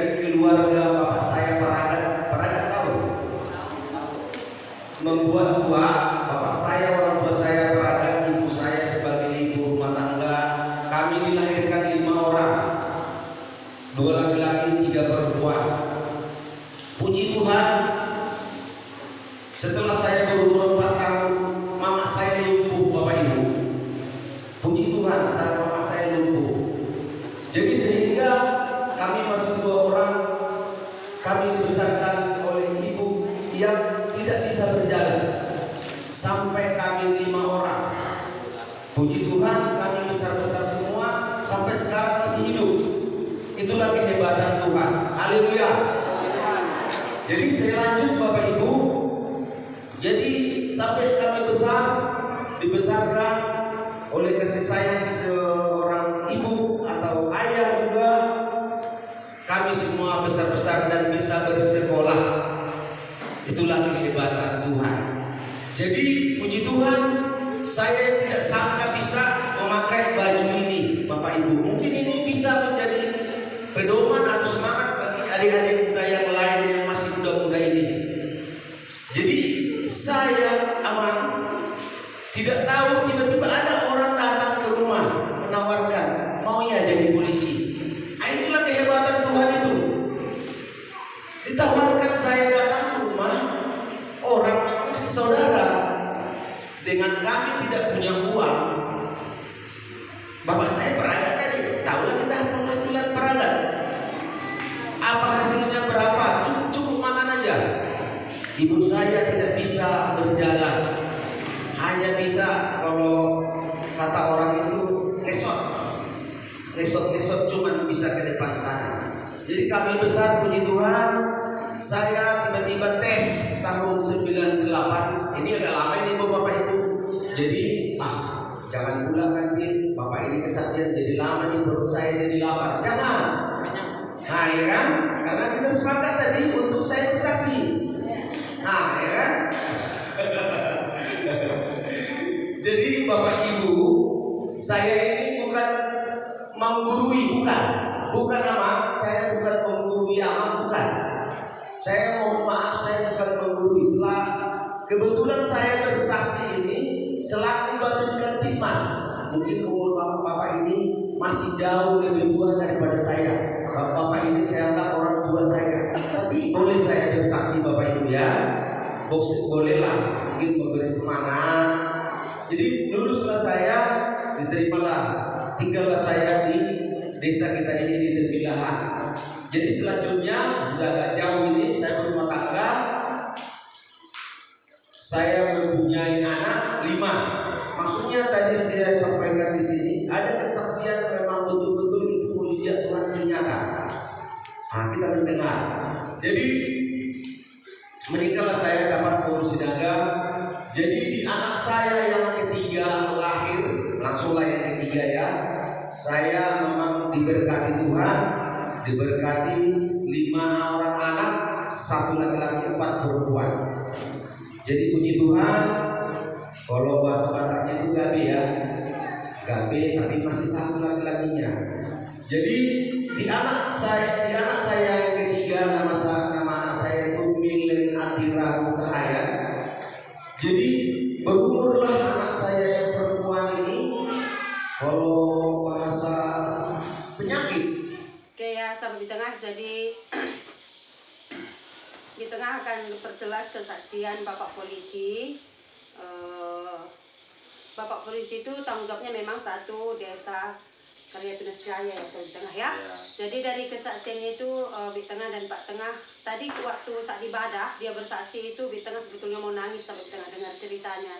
dari keluarga bapak saya Paragat tahu. Membuat uang, bapak saya, orang tua saya Paragat, ibu saya sebagai ibu rumah tangga. Kami dilahirkan 5 orang, 2 laki-laki, 3 perempuan. Puji Tuhan, setelah saya berumur 4 tahun, mama saya lumpuh, bapak ibu. Puji Tuhan, saat mama saya lumpuh. Jadi sehingga kami masih 2 orang, kami dibesarkan oleh ibu yang tidak bisa berjalan. Sampai kami 5 orang. Puji Tuhan, kami besar-besar semua, sampai sekarang masih hidup. Itulah kehebatan Tuhan. Haleluya. Jadi saya lanjut Bapak Ibu. Jadi sampai kami besar, dibesarkan oleh kasih sayang seorang ibu atau ayah juga. Kami semua besar-besar dan bisa bersekolah. Itulah kehebatan Tuhan. Jadi puji Tuhan, saya tidak sangka bisa memakai baju ini, Bapak Ibu. Mungkin ini bisa menjadi pedoman atau semangat bagi adik-adik kita yang lain yang masih muda-muda ini. Jadi saya aman, tidak tahu tiba-tiba ada orang datang ke rumah menawarkan mau ya jadi polisi. Itulah kehebatan Tuhan itu. Ditawarkan saya datang ke rumah orang masih saudara, dengan kami tidak punya uang. Bapak saya Paragat tadi, tahulah kita penghasilan Paragat. Apa hasilnya berapa? Cukup makan aja. Ibu saya tidak bisa berjalan, hanya bisa kalau kata orang itu ngesot cuma bisa ke depan sana. Jadi kami besar, puji Tuhan. Saya tiba-tiba tes tahun 98. Ini agak lama ini Bapak Ibu. Jadi jangan pula nanti Bapak ini kesaksian jadi lama nih, perut saya jadi lapar. Jangan. Nah ya kan, karena kita sepakat tadi untuk saya bersaksi. Nah ya kan. Jadi Bapak Ibu, saya ini bukan menggurui, bukan nama. Saya bukan menggurui amal, bukan. Saya mohon maaf, saya bukan menggurui. Kebetulan saya bersaksi ini selaku Babin Timas. Mungkin umur bapak ini masih jauh lebih tua daripada saya. Bapak ini saya anggap orang tua saya. Tapi boleh saya bersaksi Bapak Ibu ya. Bolehlah, mungkin memberi semangat. Jadi luluslah saya, diterimalah, tinggallah saya di desa kita ini di Tembilahan. Jadi selanjutnya sudah agak jauh ini saya berumah tangga. Saya mempunyai anak 5. Maksudnya tadi saya sampaikan di sini ada kesaksian memang betul-betul itu mujizat Tuhan ternyata. Kita mendengar. Jadi menikahlah saya, dapat kursi dagang. Jadi di anak saya yang ketiga lahir, langsunglah yang ketiga ya. Saya memang diberkati Tuhan, diberkati 5 orang anak, 1 laki-laki, 4 perempuan. Jadi puji Tuhan, kalau bahasa Bataknya itu gabe ya, gabe tapi masih 1 laki-lakinya. Jadi di anak saya yang ketiga nama anak saya itu Milen Atira Hutahaya. Jadi berumurlah anak saya yang perempuan ini, kalau bahasa penyakit kayak sama di tengah. Jadi di tengah akan perjelas kesaksian Bapak Polisi. Bapak Polisi itu tanggung jawabnya memang satu desa Karya Tunas Jaya ya, di tengah ya. Jadi dari kesaksiannya itu di tengah dan Pak Tengah tadi waktu saat ibadah dia bersaksi itu di tengah sebetulnya mau nangis sampai tengah dengar ceritanya.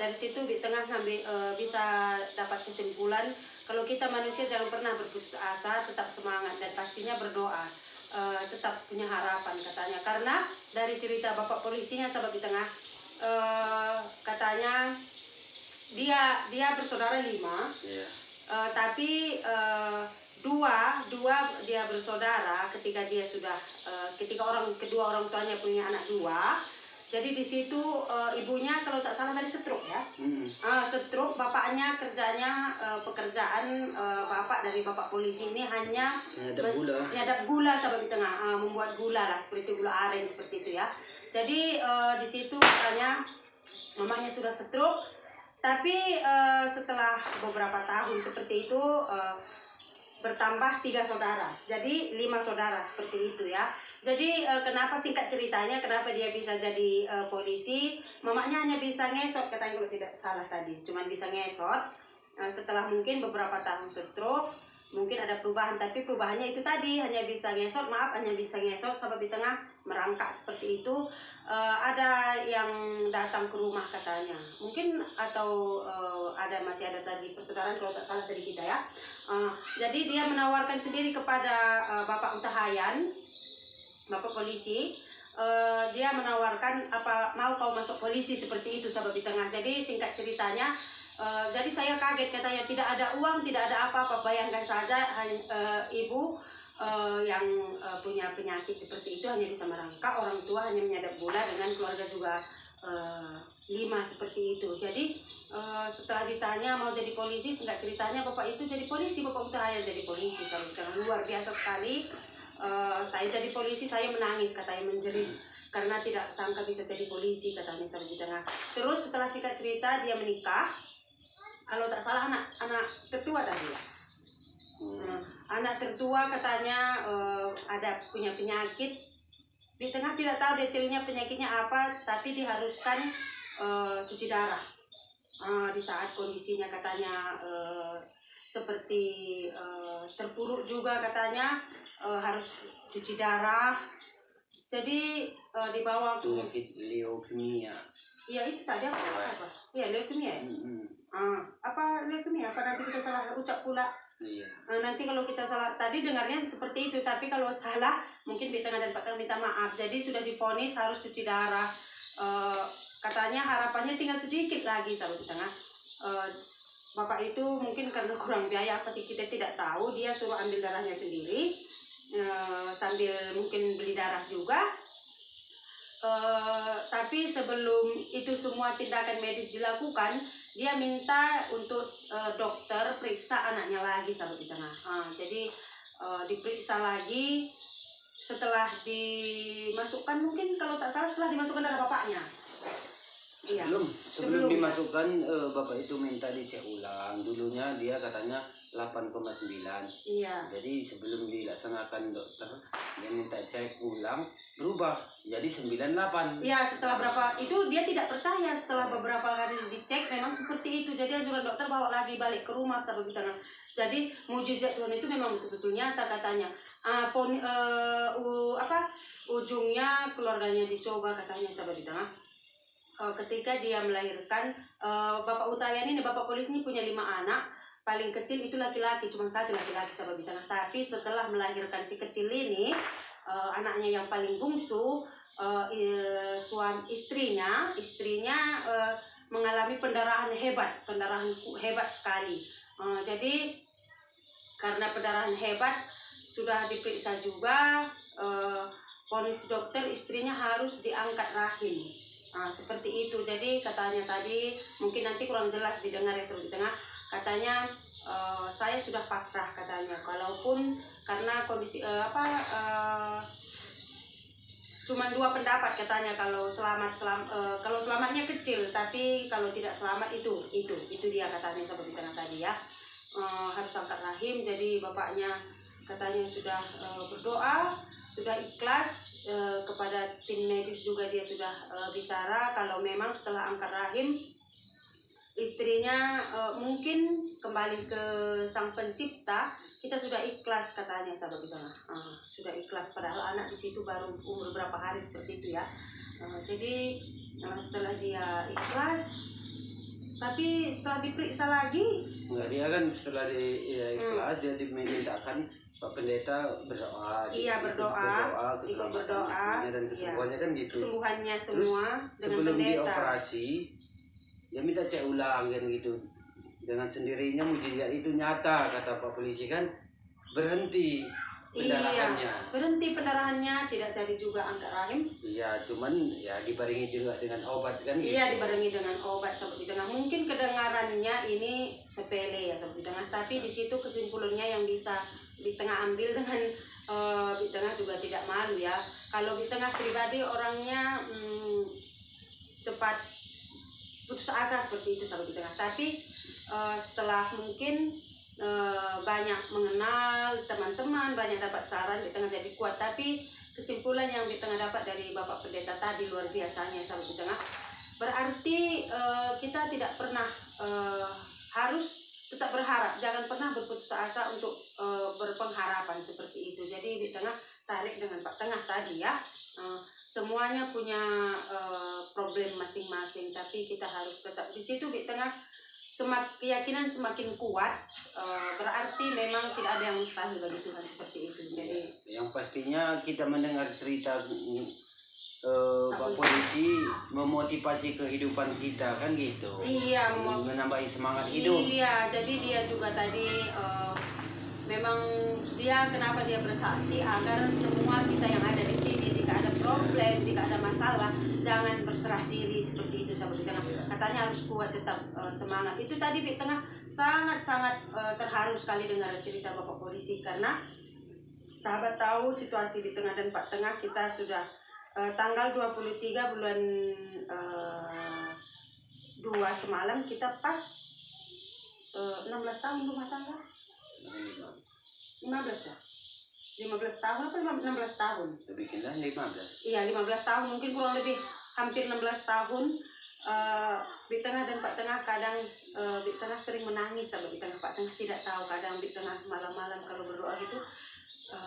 Dari situ di tengah ngambil bisa dapat kesimpulan kalau kita manusia jangan pernah berputus asa, tetap semangat dan pastinya berdoa. Tetap punya harapan katanya, karena dari cerita Bapak Polisinya sahabat di tengah, katanya dia bersaudara 5, tapi dua dia bersaudara ketika dia sudah ketika kedua orang tuanya punya anak 2, Jadi di situ ibunya kalau tak salah tadi stroke ya. Stroke, bapaknya kerjanya pekerjaan bapak dari bapak polisi ini hanya nyadap gula sampai di tengah, membuat gula lah seperti itu, gula aren seperti itu ya. Jadi di situ katanya mamanya sudah stroke, tapi setelah beberapa tahun seperti itu bertambah 3 saudara, jadi 5 saudara seperti itu ya. Jadi kenapa singkat ceritanya kenapa dia bisa jadi polisi? Mamanya hanya bisa ngesot katanya kalau tidak salah tadi, cuman bisa ngesot. Setelah mungkin beberapa tahun stroke, mungkin ada perubahan, tapi perubahannya itu tadi hanya bisa ngesot, hanya bisa ngesot sampai di tengah merangkak seperti itu. Ada yang datang ke rumah katanya, mungkin atau masih ada tadi persaudaraan kalau tak salah tadi kita ya. Jadi dia menawarkan sendiri kepada Bapak Utahayan, Bapak polisi, dia menawarkan apa mau kau masuk polisi seperti itu sahabat di tengah. Jadi singkat ceritanya, jadi saya kaget katanya tidak ada uang, tidak ada apa-apa. Bayangkan saja ibu yang punya penyakit seperti itu hanya bisa merangkak, orang tua hanya menyadap gula dengan keluarga juga 5 seperti itu. Jadi setelah ditanya mau jadi polisi, singkat ceritanya bapak itu jadi polisi, Bapak Utahayan jadi polisi sahabat di tengah. Luar biasa sekali. Saya jadi polisi, saya menangis katanya, menjerit karena tidak sangka bisa jadi polisi katanya sampai di tengah. Terus setelah singkat cerita dia menikah, kalau tak salah anak tertua tadi ya. Anak tertua katanya ada punya penyakit di tengah, tidak tahu detailnya penyakitnya apa, tapi diharuskan cuci darah di saat kondisinya katanya seperti terpuruk juga katanya. Harus cuci darah, jadi dibawa ke leukemia. Iya itu tadi apa? Iya leukemia. Apa leukemia? Apa nanti kita salah ucap pula? Iya. Nanti kalau kita salah tadi dengarnya seperti itu, tapi kalau salah mungkin di tengah dan Pak Tengah minta maaf. Jadi sudah divonis harus cuci darah. Katanya harapannya tinggal sedikit lagi sahabat di tengah. Bapak itu mungkin karena kurang biaya apa kita tidak tahu, dia suruh ambil darahnya sendiri. Sambil mungkin beli darah juga, tapi sebelum itu semua tindakan medis dilakukan, dia minta untuk dokter periksa anaknya lagi sahabat di tengah. Jadi diperiksa lagi setelah dimasukkan, mungkin kalau tak salah setelah dimasukkan darah bapaknya. Sebelum dimasukkan, bapak itu minta dicek ulang. Dulunya dia katanya 8,9. Iya. Jadi sebelum dilaksanakan dokter, dia minta cek ulang, berubah jadi 98. Iya, setelah berapa itu dia tidak percaya. Setelah beberapa kali dicek memang seperti itu. Jadi anjuran dokter bawa lagi balik ke rumah sahabat di tengah. Jadi mujizat Tuhan itu memang betul-betul nyata katanya. Ujungnya keluarganya dicoba katanya sahabat di tengah. Ketika dia melahirkan, Bapak Utahayan ini, Bapak polisi ini punya 5 anak. Paling kecil itu laki-laki, cuma 1 laki-laki sahabat di tengah. Tapi setelah melahirkan si kecil ini, anaknya yang paling bungsu, istrinya mengalami pendarahan hebat sekali. Jadi karena pendarahan hebat sudah diperiksa juga, vonis dokter istrinya harus diangkat rahim. Seperti itu. Jadi katanya tadi mungkin nanti kurang jelas didengar ya di tengah. Katanya saya sudah pasrah katanya. Kalaupun karena kondisi cuma 2 pendapat katanya, kalau kalau selamatnya kecil, tapi kalau tidak selamat itu dia katanya seperti tengah tadi ya. Harus angkat rahim. Jadi bapaknya katanya sudah berdoa, sudah ikhlas. Kepada tim medis juga dia sudah bicara kalau memang setelah angkat rahim istrinya mungkin kembali ke Sang Pencipta, kita sudah ikhlas katanya sahabat di tengah. Sudah ikhlas, padahal anak di situ baru umur berapa hari seperti itu ya. Jadi setelah dia ikhlas, tapi setelah diperiksa lagi dia kan setelah ikhlas dia dimintakan Pak Pendeta berdoa. Iya, berdoa keselamatan dan kesembuhannya kan gitu. Kesembuhannya semua. Terus, dengan sebelum pendeta dioperasi dia minta cek ulang kan gitu. Dengan sendirinya mujizat itu nyata, kata Pak polisi kan, berhenti. pendarahannya. Iya, berhenti pendarahannya, tidak jadi juga angkat rahim. Iya, cuman ya dibarengi juga dengan obat kan gitu. Iya, dibarengi dengan obat sahabat di tengah. Mungkin kedengarannya ini sepele ya sahabat di tengah, tapi di situ kesimpulannya yang bisa di tengah ambil dengan di tengah juga tidak malu ya. Kalau di tengah pribadi orangnya cepat putus asa seperti itu sahabat di tengah. Tapi setelah mungkin banyak mengenal teman-teman, banyak dapat saran di tengah jadi kuat. Tapi kesimpulan yang di tengah dapat dari Bapak Pendeta tadi luar biasanya sahabat di tengah. Berarti kita tidak pernah harus tetap berharap, jangan pernah berputus asa untuk berpengharapan seperti itu. Jadi di tengah tarik dengan Pak Tengah tadi ya, semuanya punya problem masing-masing, tapi kita harus tetap di situ di tengah. Keyakinan semakin kuat, berarti memang tidak ada yang mustahil bagi Tuhan seperti itu. Jadi yang pastinya kita mendengar cerita Pak Polisi memotivasi kehidupan kita kan gitu. Iya, menambahi semangat hidup. Iya, jadi dia juga tadi memang kenapa dia bersaksi agar semua kita yang ada di sini, jika ada problem, jika ada masalah, jangan berserah diri seperti itu sahabat di tengah. Katanya harus kuat, tetap semangat. Itu tadi di tengah sangat-sangat terharu sekali dengar cerita Bapak Polisi, karena sahabat tahu situasi di tengah dan Pak Tengah. Kita sudah tanggal 23 bulan 2 semalam kita pas 16 tahun rumah tangga. 15 ya? 15 tahun apa 16 tahun? Lebih kena 15. Iya, 15 tahun, mungkin kurang lebih hampir 16 tahun. Di Tengah dan Pak Tengah kadang di Tengah sering menangis sama di Tengah. Pak Tengah tidak tahu, kadang di Tengah malam-malam kalau berdoa gitu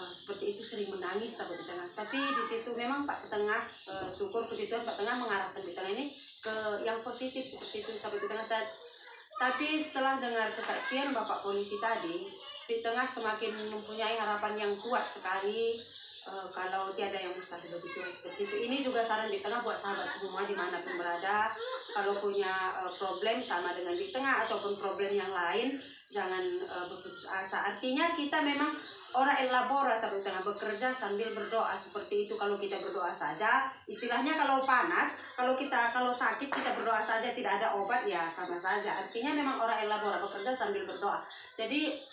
seperti itu sering menangis sama di Tengah. Tapi di situ memang Pak Tengah syukur puji Tuhan Pak Tengah mengarahkan di Tengah ini ke yang positif seperti itu sampai di Tengah. Tapi setelah dengar kesaksian Bapak Polisi tadi, di Tengah semakin mempunyai harapan yang kuat sekali. Kalau tiada yang mustahil bagi Tuhan seperti itu. Ini juga saran di Tengah buat sahabat semua dimanapun berada. Kalau punya problem sama dengan di Tengah ataupun problem yang lain, jangan berputus asa. Artinya kita memang ora elabora sahabat Tengah, bekerja sambil berdoa seperti itu. Kalau kita berdoa saja, istilahnya kalau panas, kalau sakit kita berdoa saja tidak ada obat ya sama saja. Artinya memang ora elabora, bekerja sambil berdoa. Jadi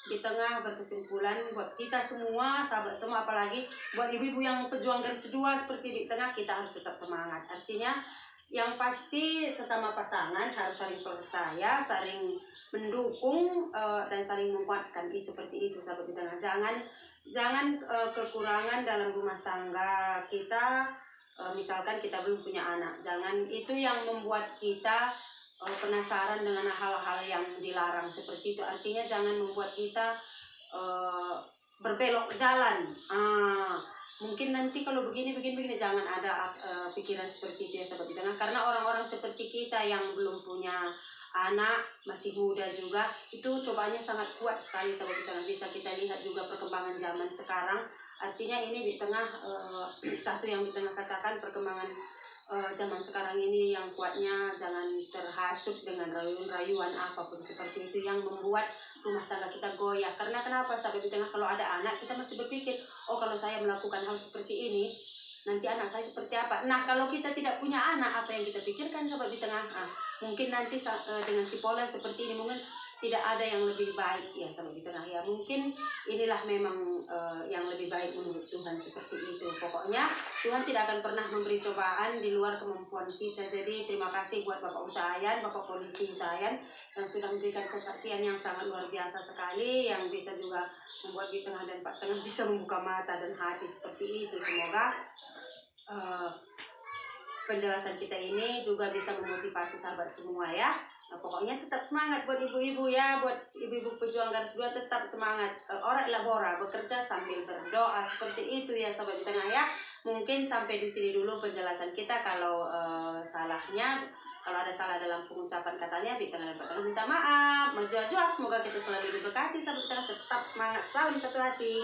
di Tengah berkesimpulan buat kita semua, sahabat semua, apalagi buat ibu-ibu yang pejuang garis kedua seperti di Tengah, kita harus tetap semangat. Artinya yang pasti sesama pasangan harus saling percaya, saling mendukung dan saling menguatkan seperti itu sahabat di Tengah. Jangan kekurangan dalam rumah tangga kita, misalkan kita belum punya anak, jangan itu yang membuat kita penasaran dengan hal-hal yang dilarang seperti itu. Artinya jangan membuat kita berbelok jalan. Mungkin nanti kalau begini, jangan ada pikiran seperti itu ya sahabat di Tengah. Karena orang-orang seperti kita yang belum punya anak, masih muda juga, itu cobaannya sangat kuat sekali sahabat di Tengah. Bisa kita lihat juga perkembangan zaman sekarang. Artinya ini di Tengah satu yang di Tengah katakan perkembangan zaman sekarang ini yang kuatnya jangan terhasut dengan rayuan-rayuan apapun seperti itu yang membuat rumah tangga kita goyah. Karena kenapa sahabat di Tengah, kalau ada anak kita masih berpikir, oh kalau saya melakukan hal seperti ini nanti anak saya seperti apa. Nah kalau kita tidak punya anak, apa yang kita pikirkan sahabat di Tengah? Mungkin nanti dengan si Polan seperti ini mungkin tidak ada yang lebih baik ya sahabat di Tengah ya. Mungkin inilah memang yang lebih baik menurut Tuhan seperti itu. Pokoknya Tuhan tidak akan pernah memberi cobaan di luar kemampuan kita. Jadi terima kasih buat Bapak Utayan, Bapak Polisi Utayan yang sudah memberikan kesaksian yang sangat luar biasa sekali, yang bisa juga membuat di Tengah dan Pak Tengah bisa membuka mata dan hati seperti itu. Semoga penjelasan kita ini juga bisa memotivasi sahabat semua ya. Nah, pokoknya tetap semangat buat ibu-ibu ya, buat ibu-ibu pejuang garis kedua, tetap semangat. Ora elabora, bekerja sambil berdoa seperti itu ya sahabat di Tengah ya. Mungkin sampai di sini dulu penjelasan kita. Kalau kalau ada salah dalam pengucapan katanya, di Tengah dan Pak Tengah minta maaf. Semoga kita selalu diberkati sahabat di Tengah, tetap semangat, saling satu hati.